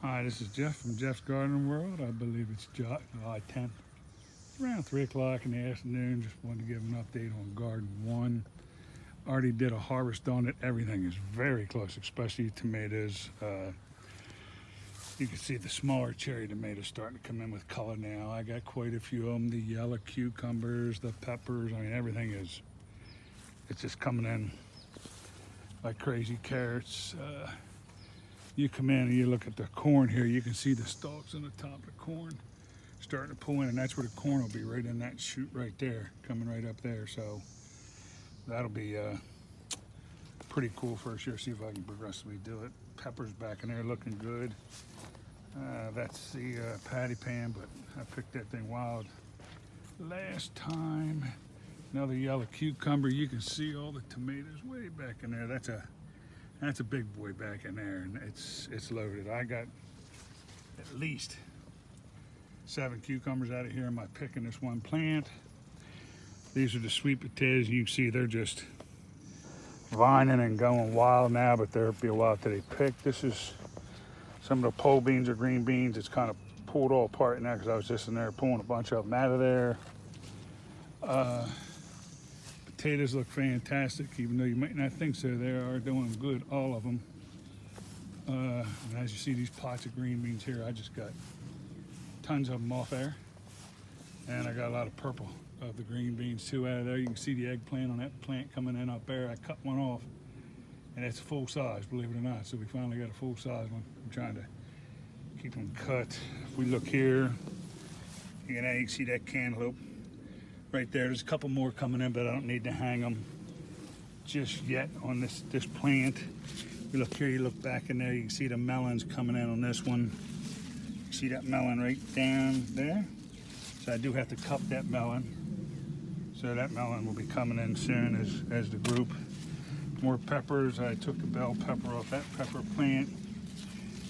Hi, this is Jeff from Jeff's Garden World. I believe it's July 10th. Around 3 o'clock in the afternoon. Just wanted to give an update on Garden 1. Already did a harvest on it. Everything is very close, especially tomatoes. You can see the smaller cherry tomatoes starting to come in with color now. I got quite a few of them. The yellow cucumbers, the peppers. I mean, everything is, it's just coming in like crazy. Carrots. You come in and you look at the corn here, you can see the stalks on the top of the corn starting to pull in, and that's where the corn will be, right in that chute right there, coming right up there. So that'll be pretty cool first year. See if I can progressively do it. Peppers back in there looking good. That's the patty pan, but I picked that thing wild last time. Another yellow cucumber. You can see all the tomatoes way back in there. That's a big boy back in there, and it's loaded. I got at least 7 cucumbers out of here in my pick in this one plant. These are the sweet potatoes. You can see they're just vining and going wild now, but there'll be a while till they pick. This is some of the pole beans or green beans. It's kind of pulled all apart now because I was just in there pulling a bunch of them out of there. Potatoes look fantastic, even though you might not think so. They are doing good, all of them. And as you see these pots of green beans here, I just got tons of them off there. And I got a lot of purple of the green beans too out of there. You can see the eggplant on that plant coming in up there. I cut one off, and it's full size, believe it or not. So we finally got a full size one. I'm trying to keep them cut. If we look here, you can see that cantaloupe right there. There's a couple more coming in, but I don't need to hang them just yet on this plant. You look here, you look back in there, you can see the melons coming in on this one. You see that melon right down there? So I do have to cup that melon. So that melon will be coming in soon as the group. More peppers. I took the bell pepper off that pepper plant.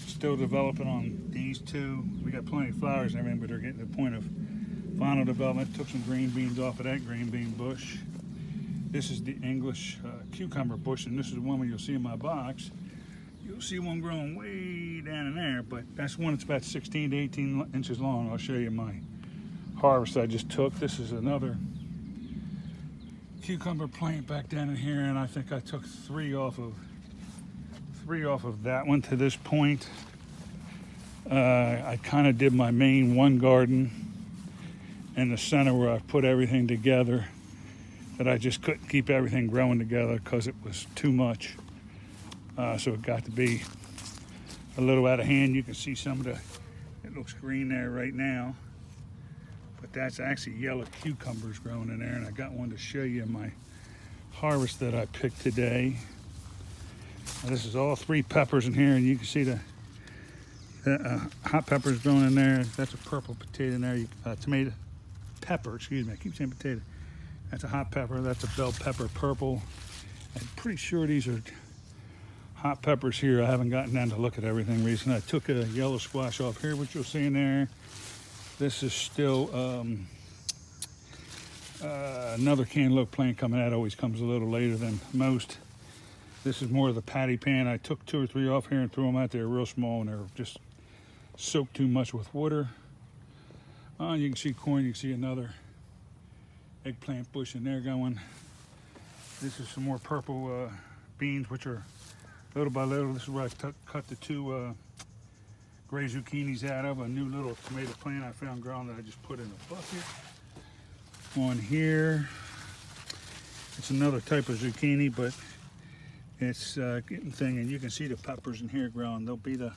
Still developing on these two. We got plenty of flowers and everything, but they're getting to the point of final development. Took some green beans off of that green bean bush. This is the English cucumber bush, and this is the one where you'll see in my box. You'll see one growing way down in there, but that's one that's about 16 to 18 inches long. I'll show you my harvest I just took. This is another cucumber plant back down in here, and I think I took three off of that one to this point. I kind of did my main one garden in the center where I put everything together, that I just couldn't keep everything growing together because it was too much. So it got to be a little out of hand. You can see some of it looks green there right now, but that's actually yellow cucumbers growing in there, and I got one to show you in my harvest that I picked today. Now, this is all 3 peppers in here, and you can see the hot peppers growing in there. That's a purple potato in there, tomato pepper, excuse me, I keep saying potato. That's a hot pepper. That's a bell pepper purple. I'm pretty sure these are hot peppers here. I haven't gotten down to look at everything recently. I took a yellow squash off here, which you'll see in there. This is still another cantaloupe plant coming out. Always comes a little later than most. This is more of the patty pan. I took 2 or 3 off here and threw them out there real small, and they're just soaked too much with water. You can see corn. You can see another eggplant bush in there going. This is some more purple beans, which are little by little. This is where I cut the 2 gray zucchinis out of a new little tomato plant I found growing that I just put in a bucket. On here, it's another type of zucchini, but it's getting thin, and you can see the peppers in here growing. They'll be the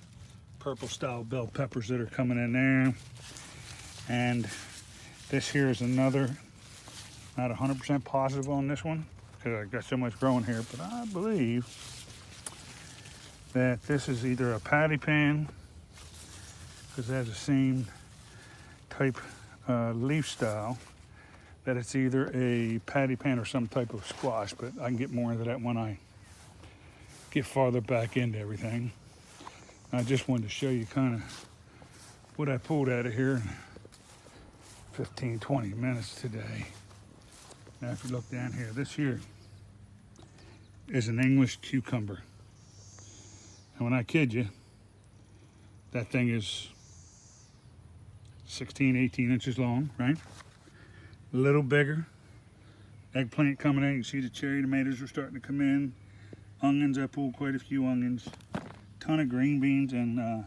purple style bell peppers that are coming in there. And this here is another, not 100% positive on this one because I got so much growing here, but I believe that this is either a patty pan, because it has the same type leaf style, that it's either a patty pan or some type of squash, but I can get more into that when I get farther back into everything. I just wanted to show you kind of what I pulled out of here in 15-20 minutes today. Now if you look down here, this here is an English cucumber. And when I kid you, That thing is 16, 18 inches long, right? A little bigger. Eggplant coming in. You can see the cherry tomatoes are starting to come in. Onions, I pulled quite a few onions. Ton of green beans and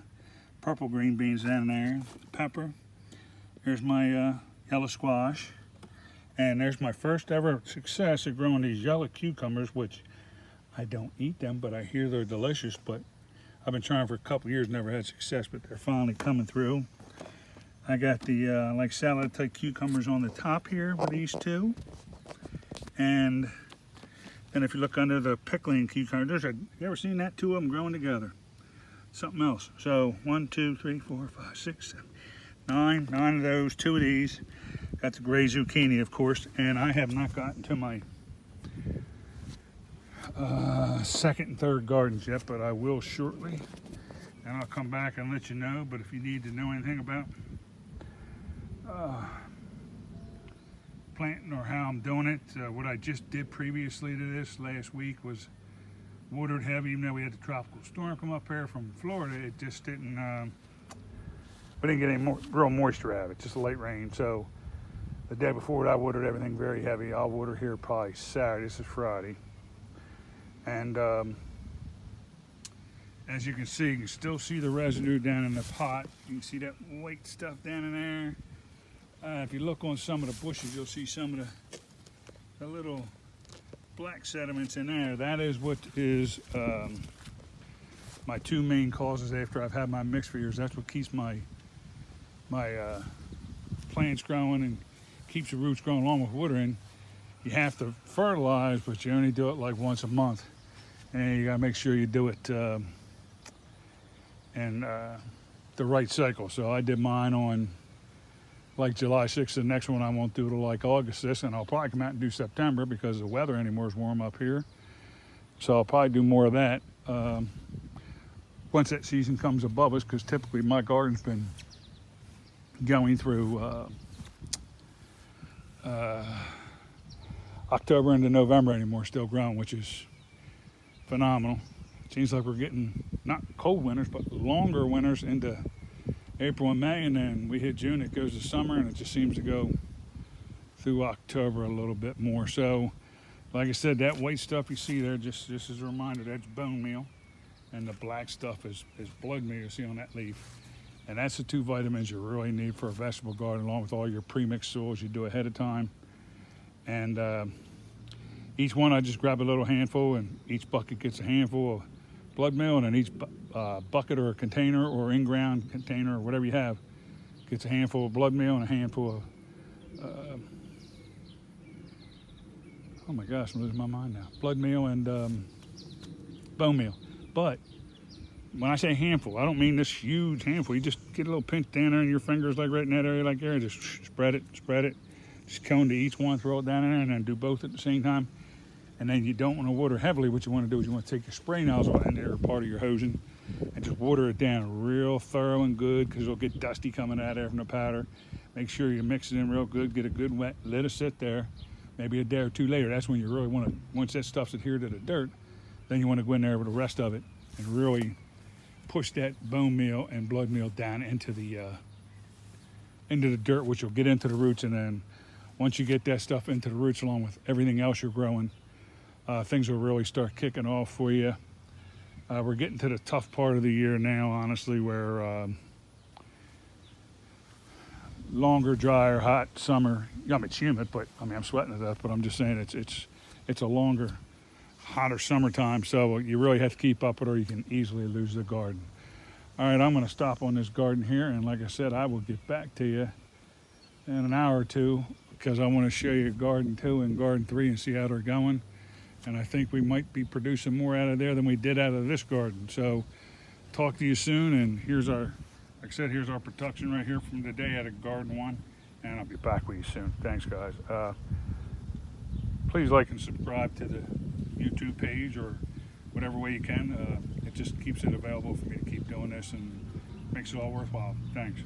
purple green beans down there. Pepper. Here's my yellow squash. And there's my first ever success at growing these yellow cucumbers, which I don't eat them, but I hear they're delicious. But I've been trying for a couple years, never had success, but they're finally coming through. I got the like salad type cucumbers on the top here with these two. And then if you look under the pickling cucumber, you ever seen that? Two of them growing together. Something else. So 1, 2, 3, 4, 5, 6, 7, 9. 9 of those, 2 of these. Got the gray zucchini, of course, and I have not gotten to my second and third gardens yet, but I will shortly. And I'll come back and let you know. But if you need to know anything about planting or how I'm doing it, what I just did previously to this last week was watered heavy. Even though we had the tropical storm come up here from Florida, it just didn't, we didn't get any real moisture out of it, just a late rain. So the day before I watered everything very heavy. I'll water here probably Saturday. This is Friday. And as you can see, you can still see the residue down in the pot. You can see that white stuff down in there. If you look on some of the bushes, you'll see some of the little black sediments in there. That is what is my two main causes after I've had my mix for years. That's what keeps my plants growing and keeps the roots growing along with watering. You have to fertilize, but you only do it like once a month. And you gotta make sure you do it in the right cycle. So I did mine on like July 6th. The next one I won't do till like August 6th, and I'll probably come out and do September because the weather anymore is warm up here. So I'll probably do more of that once that season comes above us, because typically my garden's been going through October into November anymore, still growing, which is phenomenal. It seems like we're getting not cold winters, but longer winters into April and May, and then we hit June, it goes to summer, and it just seems to go through October a little bit more. So, like I said, that white stuff you see there, just as a reminder, that's bone meal, and the black stuff is blood meal you see on that leaf. And that's the two vitamins you really need for a vegetable garden, along with all your pre-mixed soils you do ahead of time. And each one I just grab a little handful, and each bucket gets a handful of blood meal, and then each bucket or a container or in-ground container or whatever you have gets a handful of blood meal and a handful of oh my gosh, I'm losing my mind now. Blood meal and bone meal. But when I say handful, I don't mean this huge handful. You just get a little pinch down there in your fingers, like right in that area, like there, and just spread it. Just cone to each one, throw it down in there, and then do both at the same time. And then you don't want to water heavily. What you want to do is you want to take your spray nozzle in there, part of your hosing, and just water it down real thorough and good, because it'll get dusty coming out there from the powder. Make sure you mix it in real good, get it good wet, let it sit there. Maybe a day or two later, that's when you really want to, once that stuff's adhered to the dirt, then you want to go in there with the rest of it and really push that bone meal and blood meal down into the dirt, which will get into the roots. And then once you get that stuff into the roots along with everything else you're growing, things will really start kicking off for you. We're getting to the tough part of the year now, honestly, where longer, drier, hot summer. I mean, it's humid, but I mean, I'm sweating to death, but I'm just saying it's a longer, hotter summertime, so you really have to keep up with it, or you can easily lose the garden. All right, I'm going to stop on this garden here, and like I said, I will get back to you in an hour or two, because I want to show you garden 2 and garden 3 and see how they're going. And I think we might be producing more out of there than we did out of this garden. So talk to you soon, and here's our, like I said, here's our production right here from today out of garden 1, and I'll be back with you soon. Thanks, guys. Please like and subscribe to the YouTube page, or whatever way you can. It just keeps it available for me to keep doing this and makes it all worthwhile. Thanks.